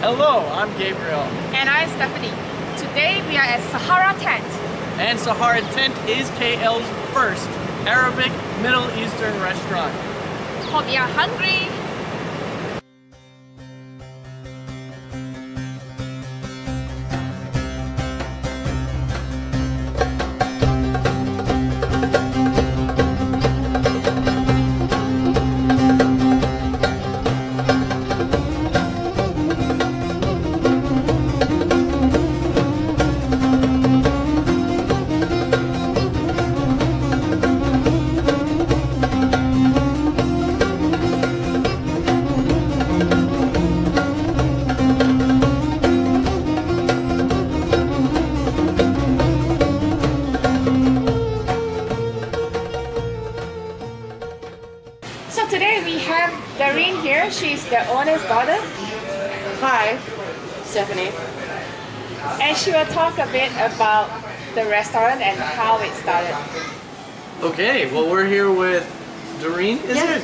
Hello, I'm Gabriel. And I'm Stephanie. Today we are at Sahara Tent. And Sahara Tent is KL's first Arabic Middle Eastern restaurant. Hope you're hungry. So today we have Doreen here. She's the owner's daughter. Hi, Stephanie. And she will talk a bit about the restaurant and how it started. Okay, well we're here with Doreen, is it?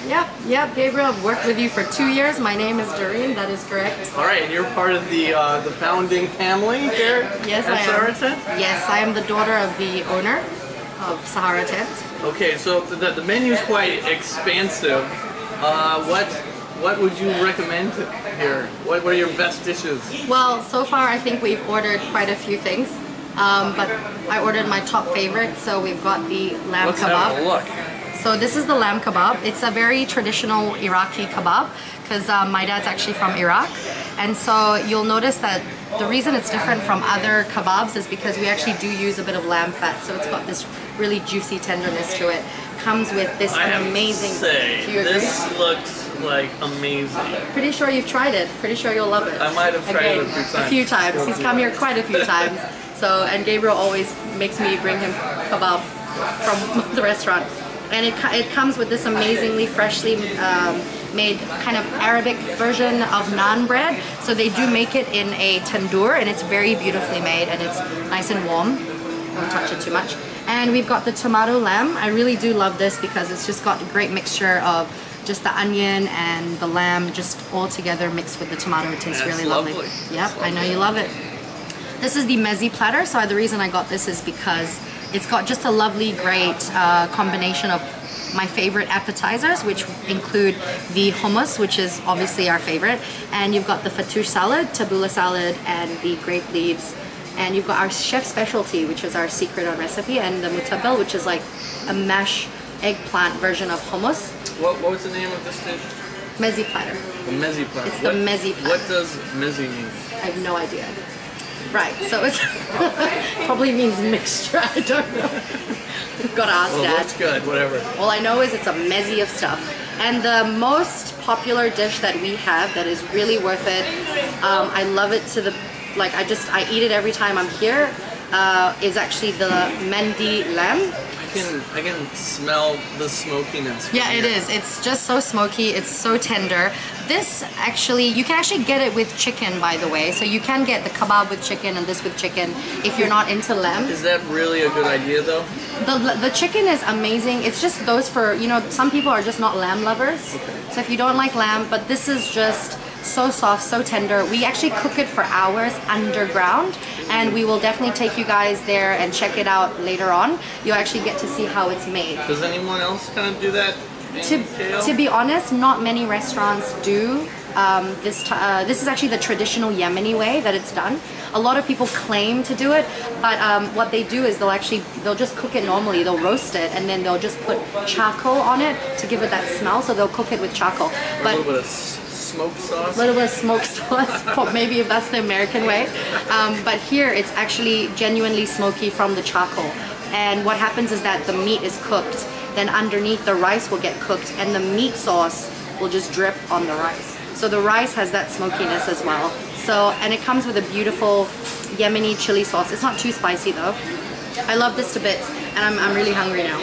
Yep. Gabriel, I've worked with you for 2 years. My name is Doreen, that is correct. Alright, and you're part of the founding family here Yes, at I am. Sahara Tent? Yes, I am the daughter of the owner of Sahara Tent. Okay, so the menu's quite expansive. What would you recommend here? What are your best dishes? Well, so far I think we've ordered quite a few things, but I ordered my top favorite. So we've got the lamb Let's kebab. have a look. So this is the lamb kebab. It's a very traditional Iraqi kebab because my dad's actually from Iraq. And so you'll notice that the reason it's different from other kebabs is because we actually do use a bit of lamb fat. So it's got this really juicy tenderness to it. Comes with this amazing... Do you agree? This looks like amazing. Pretty sure you've tried it. Pretty sure you'll love it. I might have tried it a few times. A few times. He's come here quite a few times. So, and Gabriel always makes me bring him kebab from the restaurant. And it comes with this amazingly freshly made kind of Arabic version of naan bread. So they do make it in a tandoor and it's very beautifully made and it's nice and warm. Don't touch it too much. And we've got the tomato lamb. I really do love this because it's just got a great mixture of just the onion and the lamb just all together mixed with the tomato. It tastes really lovely. Yep, I know you love it. This is the Mezze platter. So the reason I got this is because it's got just a lovely, great combination of my favorite appetizers, which include the hummus, which is obviously our favorite, and you've got the fattoush salad, tabbouleh salad, and the grape leaves. And you've got our chef specialty, which is our secret on recipe, and the mutabel, which is like a mashed eggplant version of hummus. What was the name of this dish? Mezze platter. The Mezze platter. It's the Mezze platter. What does Mezze mean? I have no idea. Right, so it probably means mixture, I don't know. Gotta ask Dad. Looks good, whatever. All I know is it's a mezze of stuff. And the most popular dish that we have that is really worth it, I love it to the, like I eat it every time I'm here, is actually the Mandi lamb. I can smell the smokiness. Yeah, it is. It's just so smoky. It's so tender. This actually, you can actually get it with chicken, by the way. So you can get the kebab with chicken and this with chicken if you're not into lamb. Is that really a good idea though? The chicken is amazing. It's just those for, you know, some people are just not lamb lovers. Okay. So if you don't like lamb, but this is just so soft, so tender. We actually cook it for hours underground, and we will definitely take you guys there and check it out later on. You'll actually get to see how it's made. Does anyone else kind of do that? To be honest, not many restaurants do. This is actually the traditional Yemeni way that it's done. A lot of people claim to do it, but what they do is they'll just cook it normally. They'll roast it and then they'll just put charcoal on it to give it that smell. So they'll cook it with charcoal. But a little bit of smoked sauce. A little bit of smoked sauce, maybe if that's the American way. But here it's actually genuinely smoky from the charcoal. And what happens is that the meat is cooked. Then underneath the rice will get cooked and the meat sauce will just drip on the rice. So the rice has that smokiness as well. So, and it comes with a beautiful Yemeni chili sauce. It's not too spicy though. I love this to bits and I'm really hungry now.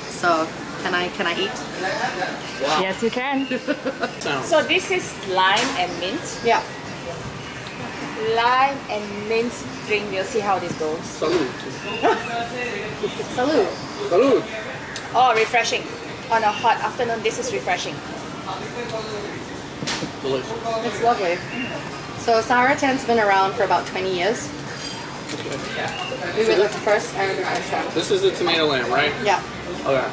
So can I eat? Wow. Yes, you can. So this is lime and mint. Yeah. Lime and mint drink. We'll see how this goes. Salud. Salud. Salud. Oh, refreshing. On a hot afternoon, this is refreshing. Delicious. It's lovely. So Sahara Tent's been around for about 20 years. Okay. We were the first Arabic restaurant. This is the tomato lamb, right? Yeah. Okay.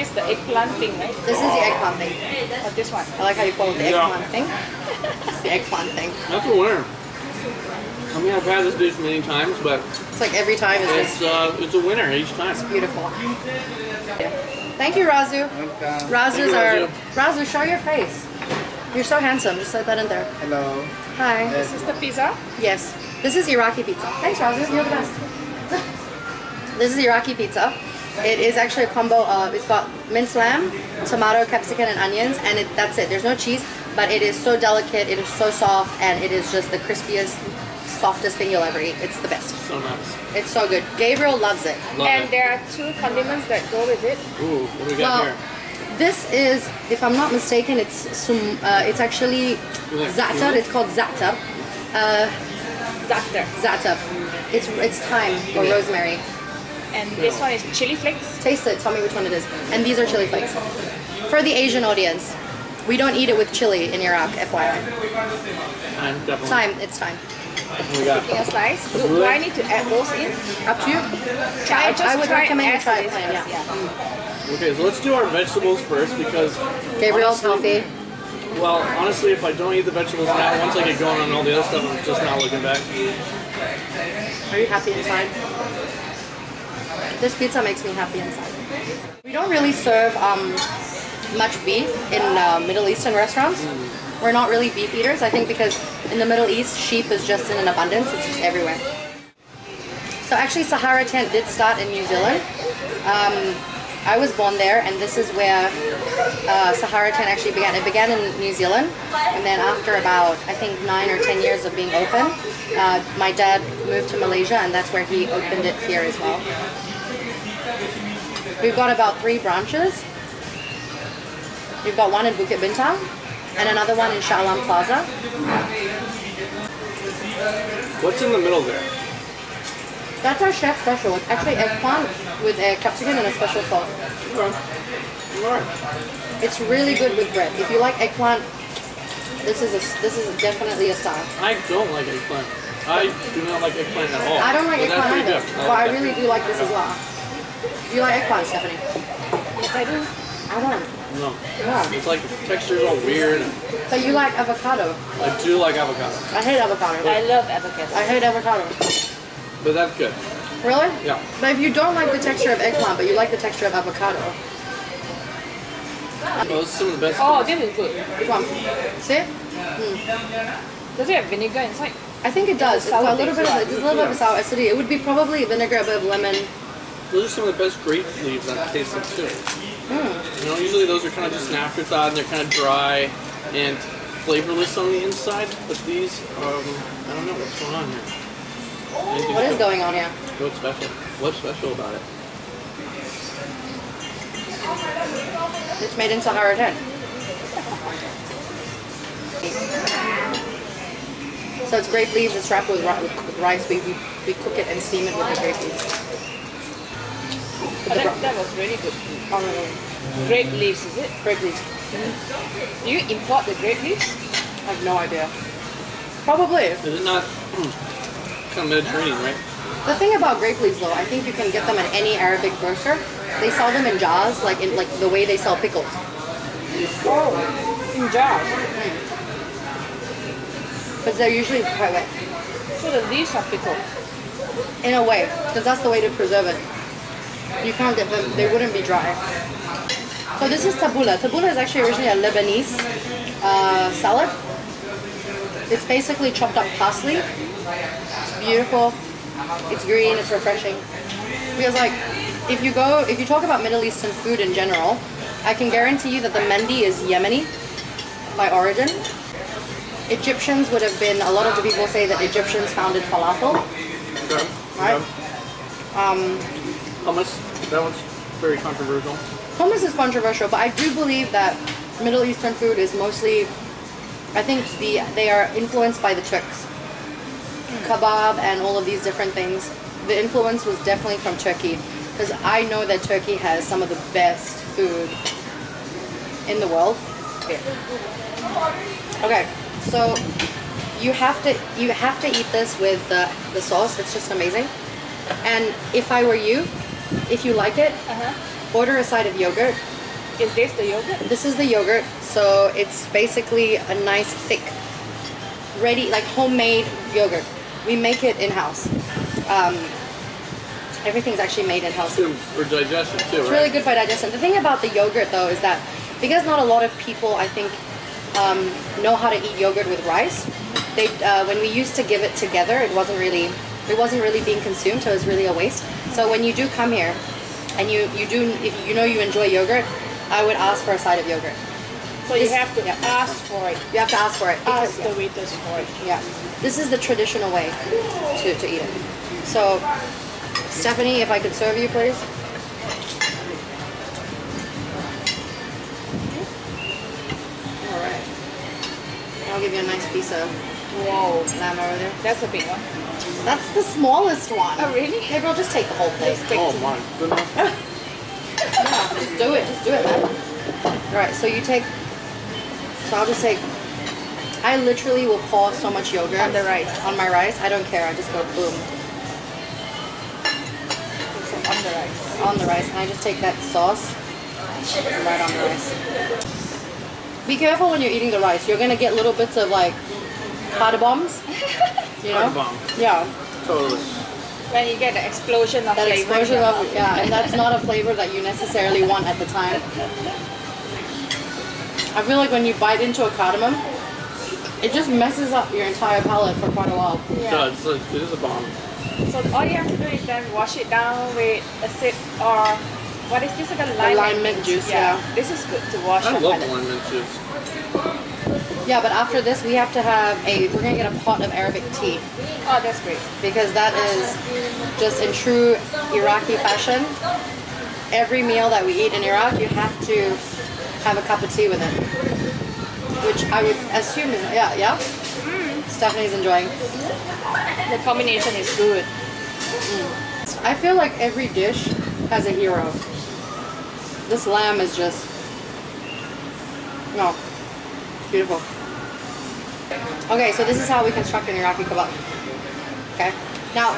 It's the eggplant thing, right? This is the eggplant thing. Or this one? I like how you call it the Yeah. eggplant thing. It's the eggplant thing. That's a winner. I mean, I've had this dish many times, but It's like every time it's just it's a winner each time. beautiful. Yeah. Thank you, Razu. Razu's Razu. Razu, show your face. You're so handsome. Just slip that in there. Hello. Hi. This is the pizza. Yes. This is Iraqi pizza. Thanks, Razu. You're the best. This is Iraqi pizza. It is actually a combo of, it's got minced lamb, tomato, capsicum, and onions, and that's it. There's no cheese, but it is so delicate, it is so soft, and it is just the crispiest, softest thing you'll ever eat. It's the best. So nice. It's so good. Gabriel loves it. Love And it. there are 2 condiments that go with it. Ooh, what do we got here? This is, if I'm not mistaken, it's actually za'atar. It's called za'atar. Za'atar. Za'atar. It's thyme or rosemary. And this one is chili flakes. Taste it. Tell me which one it is. And these are chili flakes. For the Asian audience, we don't eat it with chili in Iraq, FYI. Time, definitely. Thyme. It's thyme. What we got? Taking a slice. Do I need to add those in? Up to you. I would recommend you try it plain. Yeah. Okay, so let's do our vegetables first because Gabriel's honestly, healthy. well, honestly, if I don't eat the vegetables now, once I get going on all the other stuff, I'm just not looking back. Are you happy inside? This pizza makes me happy inside. We don't really serve much beef in Middle Eastern restaurants. We're not really beef eaters, I think, because in the Middle East, sheep is just in an abundance. It's just everywhere. So actually, Sahara Tent did start in New Zealand. I was born there, and this is where Sahara Tent actually began. It began in New Zealand, and then after about, I think, 9 or 10 years of being open, my dad moved to Malaysia, and that's where he opened it here as well. We've got about 3 branches. We've got one in Bukit Bintang, and another one in Shah Alam Plaza. What's in the middle there? That's our chef special. It's actually eggplant with a capsicum and a special sauce. Okay. Alright. It's really good with bread. If you like eggplant, this is definitely a star. I don't like eggplant. I do not like eggplant at all. I don't like But that's eggplant pretty either, good. but I like really do like this as well. Do you like eggplant, Stephanie? Yes, I do. I don't. No. Yeah. It's like the texture's all weird. But you like avocado. I do like avocado. I hate avocado. I love avocado. I hate avocado. But that's good. Really? Yeah. But if you don't like the texture of eggplant, but you like the texture of avocado. Well, this is some of the best. Oh, this is good. Which one? See? Does it have vinegar inside? I think it does. It's got a little bit of there's a little bit of sour acidity. It would be probably vinegar, a bit of lemon. Those are some of the best grape leaves I've tasted too. You know, usually those are kind of just an afterthought and they're kind of dry and flavorless on the inside. But these, I don't know what's going on here. Anything's What is good. going on here? What's special? What's special about it? It's made in Sahara Tent. So it's grape leaves. It's wrapped with rice. We cook it and steam it with the grape leaves. Oh, that was really good. Oh, no. Grape leaves, is it? Grape leaves. Do you import the grape leaves? I have no idea. Probably. Is it not kind of Mediterranean, right? The thing about grape leaves, though, I think you can get them at any Arabic grocer. They sell them in jars, like the way they sell pickles. Oh, in jars. Because they're usually quite wet. So the leaves are pickled. In a way, because that's the way to preserve it. You can't get them, they wouldn't be dry. So this is tabbouleh. Tabbouleh is actually originally a Lebanese salad. It's basically chopped up parsley. It's beautiful. It's green, it's refreshing. Because like, if you talk about Middle Eastern food in general, I can guarantee you that the Mandi is Yemeni by origin. Egyptians would have been, a lot of the people say that Egyptians founded falafel. Okay. Right? Hummus. That one's very controversial. Hummus is controversial, but I do believe that Middle Eastern food is mostly, I think they are influenced by the Turks. Kebab and all of these different things. The influence was definitely from Turkey, because I know that Turkey has some of the best food in the world. Okay, So you have to eat this with the sauce. It's just amazing. And if I were you, if you like it, order a side of yogurt. Is this the yogurt? This is the yogurt. So it's basically a nice thick, ready, like homemade yogurt. We make it in-house. Everything's actually made in-house. For digestion too, It's really good for digestion. The thing about the yogurt though is that because not a lot of people, I think, know how to eat yogurt with rice. They when we used to give it together, it wasn't really being consumed, so it was really a waste. So when you do come here, and you do, if you know you enjoy yogurt, I would ask for a side of yogurt. So you have to ask for it. You have to ask for it. Ask the waiters for it. Yeah, this is the traditional way to eat it. So, Stephanie, if I could serve you, please. All right. I'll give you a nice piece of lamb over there. That's a big one. That's the smallest one. Oh, really? Gabriel, just take the whole thing. Oh my goodness. Yeah, just do it. Just do it, man. All right, so you take. So I'll just take. I literally will pour so much yogurt on the rice. On my rice, I don't care. I just go boom. So on the rice. On the rice, and I just take that sauce right on the rice. Be careful when you're eating the rice. You're gonna get little bits of like cardamoms. You know? Cardamoms. Yeah. Totally. When you get the explosion of flavor. Explosion of, yeah, and that's not a flavor that you necessarily want at the time. I feel like when you bite into a cardamom, it just messes up your entire palate for quite a while. Yeah. It does. It is a bomb. So all you have to do is then wash it down with a sip or what is this, like a lime mint juice? Yeah. This is good to wash. I love lime mint juice. Yeah, but after this we have to have we're gonna get a pot of Arabic tea. Oh, that's great. Because that is just in true Iraqi fashion. Every meal that we eat in Iraq, you have to have a cup of tea with it. Which I would assume is, yeah? Stephanie's enjoying. The combination is good. I feel like every dish has a hero. This lamb is just, no, beautiful. Okay, so this is how we construct an Iraqi kebab. Okay. Now,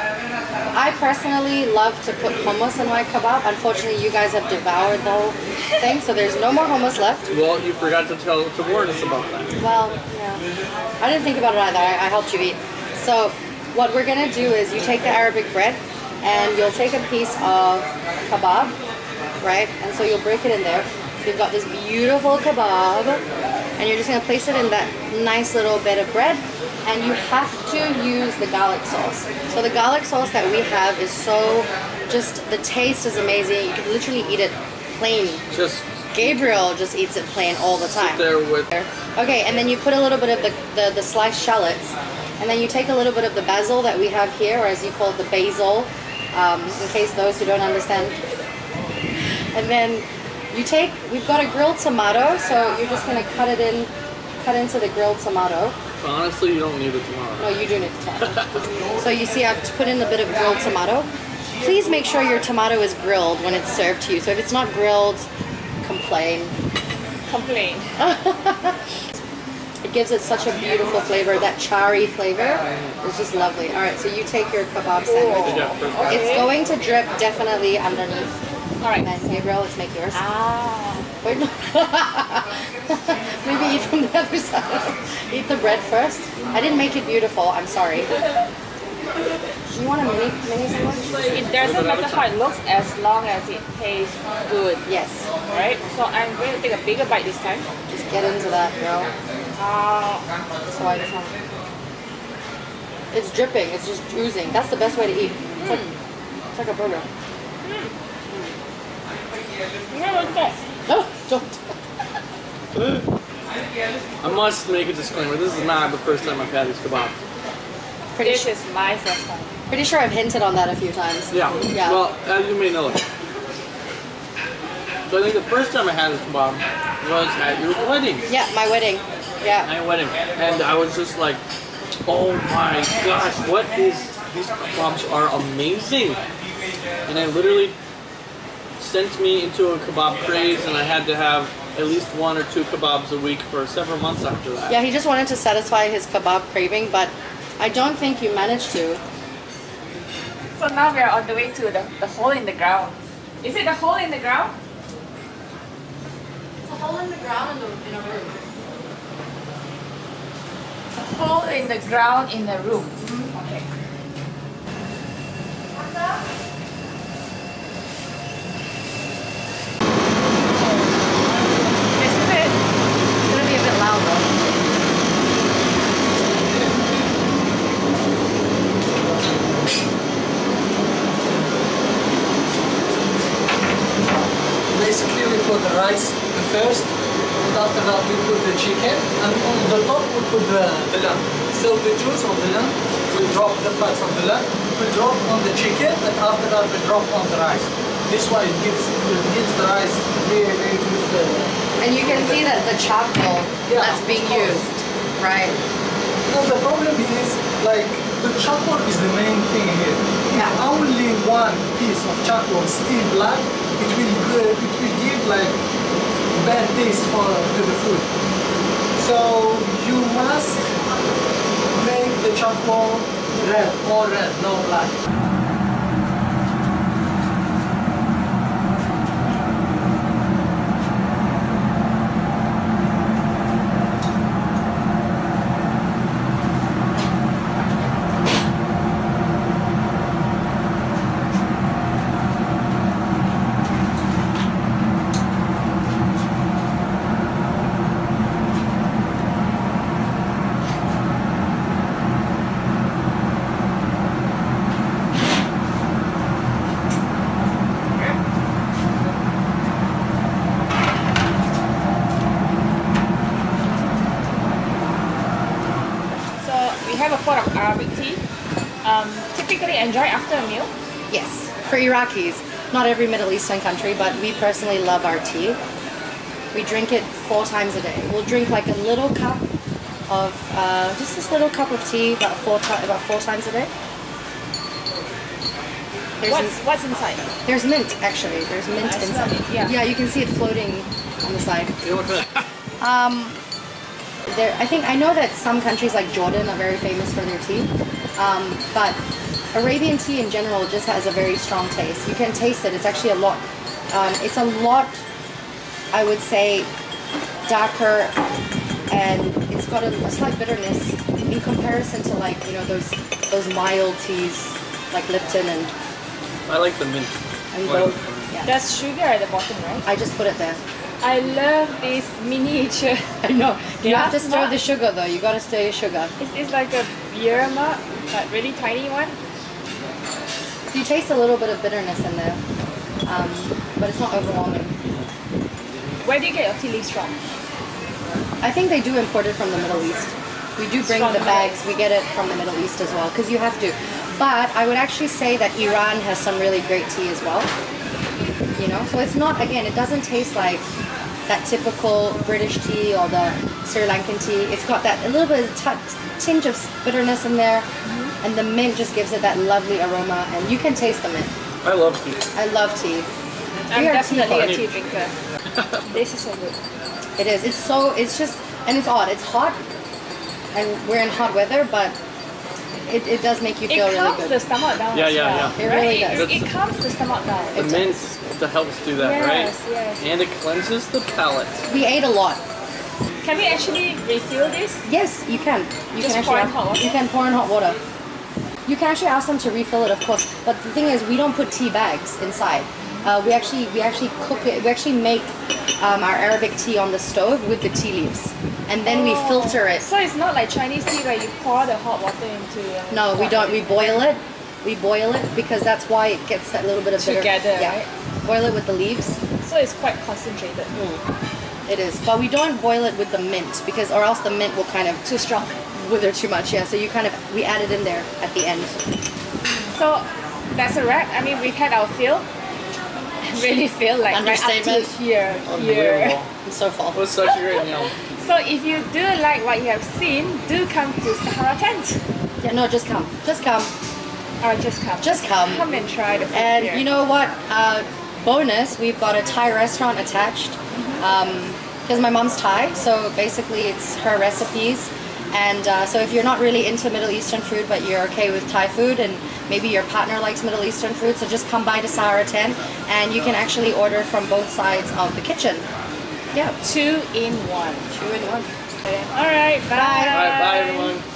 I personally love to put hummus in my kebab. Unfortunately, you guys have devoured the whole thing, so there's no more hummus left. Well, you forgot to warn us about that. Well, yeah. I didn't think about it either. I helped you eat. So, what we're gonna do is you take the Arabic bread and you'll take a piece of kebab, right? And so you'll break it in there. So you've got this beautiful kebab, and you're just gonna place it in that nice little bit of bread. And you have to use the garlic sauce. So the garlic sauce that we have is so, just the taste is amazing. You can literally eat it plain. Gabriel just eats it plain all the time. There with. Okay, and then you put a little bit of the sliced shallots, and then you take a little bit of the basil that we have here, or as you call it, the basil, in case those who don't understand. And then we've got a grilled tomato, so you're just gonna cut into the grilled tomato. Honestly, you don't need the tomato. No, you do need the tomato. So you see I've put in a bit of grilled tomato. Please make sure your tomato is grilled when it's served to you. So if it's not grilled, complain. Complain. It gives it such a beautiful flavor. That chari flavor is just lovely. Alright, so you take your kebab sandwich. Okay. It's going to drip definitely underneath. Alright. And Gabriel, let's make yours. Ah. Wait, no. Maybe eat from the other side. Eat the bread first. I didn't make it beautiful, I'm sorry. You want a mini sandwich? It doesn't matter how it looks as long as it tastes good. Yes. Right? So I'm going to take a bigger bite this time. Just get into that, girl. So I just want. It's dripping, it's just oozing. That's the best way to eat. It's like a burger. No, don't. I must make a disclaimer. This is not the first time I've had these kebabs. This is my first time. Pretty sure I've hinted on that a few times. Yeah. Well, as you may know. So I think the first time I had this kebab was at your wedding. Yeah, my wedding. Yeah. My wedding. And I was just like, oh my gosh, these kebabs are amazing. And I literally sent me into a Kebab Craze, and I had to have at least 1 or 2 kebabs a week for several months after that. Yeah, he just wanted to satisfy his kebab craving, but I don't think you managed to. So now we are on the way to the hole in the ground. Is it the hole in the ground? It's a hole in the ground in a room. A hole in the ground in the room. Okay. This is it. It's gonna be a bit loud though. Basically, we put the rice first, and after that we put the chicken, and on the top we put the lamb. So the juice of the lamb, we drop the fats of the lamb, we drop on the chicken, and after that we drop on the rice. This way it gives the rice very good. And you can see that the charcoal that's being used, right? No, the problem is, like, the charcoal is the main thing here. Yeah. If only one piece of charcoal still black, it will give like bad taste to the food. So you must make the charcoal red, all red, no black. Pot of Arabic tea. Typically enjoy after a meal. Yes, for Iraqis. Not every Middle Eastern country, but we personally love our tea. We drink it 4 times a day. We'll drink like a little cup of, just this little cup of tea about 4 times a day. What's inside? There's mint, actually. There's mint inside. Yeah, you can see it floating on the side. I know that some countries like Jordan are very famous for their tea, but Arabian tea in general just has a very strong taste. You can taste it. It's actually a lot, I would say, darker, and it's got a slight bitterness in comparison to, like, you know, those mild teas like Lipton and. I like the mint. And yeah. There's sugar at the bottom, right? I just put it there. I love this miniature. I know. You have to stir the sugar though. You gotta stir your sugar. It's like a beer mug, but really tiny one. So you taste a little bit of bitterness in there, but it's not overwhelming. Where do you get your tea leaves from? I think they do import it from the Middle East. We do bring the bags. We get it from the Middle East as well, because you have to. But I would actually say that Iran has some really great tea as well. You know, so it's not, again, it doesn't taste like that typical British tea or the Sri Lankan tea. It's got that a little bit of tinge of bitterness in there, and the mint just gives it that lovely aroma, and you can taste the mint. I love tea. I love tea. I'm definitely a tea drinker. This is so good. It is. It's just, and it's odd. It's hot, and we're in hot weather, but it does make you feel really good. It calms the stomach down. Yeah. It really does. It calms the stomach down. The mint helps do that, right? Yes. And it cleanses the palate. We ate a lot. Can we actually refill this? Yes, you can. You Just can pour actually in hot water? You can pour in hot water. You can actually ask them to refill it, of course. But the thing is, we don't put tea bags inside. We actually cook it. We actually make our Arabic tea on the stove with the tea leaves, and then we filter it. So it's not like Chinese tea where you pour the hot water into. No, we don't. We boil it. We boil it because that's why it gets that little bit of bitter. Together, yeah. right? Boil it with the leaves. So it's quite concentrated. It is, but we don't boil it with the mint because, or else the mint will kind of Too strong. wither too much. Yeah, so we add it in there at the end. So that's a wrap. I mean, we've had our fill. Really feel like Understatement. right up to here. I'm so full. It was such a great meal. So if you do like what you have seen, do come to Sahara Tent. Yeah, no, just come. Just come. Or just come. Just come. Come and try the food And here. you know what? Bonus, we've got a Thai restaurant attached. because my mom's Thai, so basically it's her recipes. And so if you're not really into Middle Eastern food, but you're okay with Thai food, and maybe your partner likes Middle Eastern food, so just come by the Sahara Tent, and you can actually order from both sides of the kitchen. Yeah. 2 in 1. 2 in 1. All right, bye. All right, bye everyone.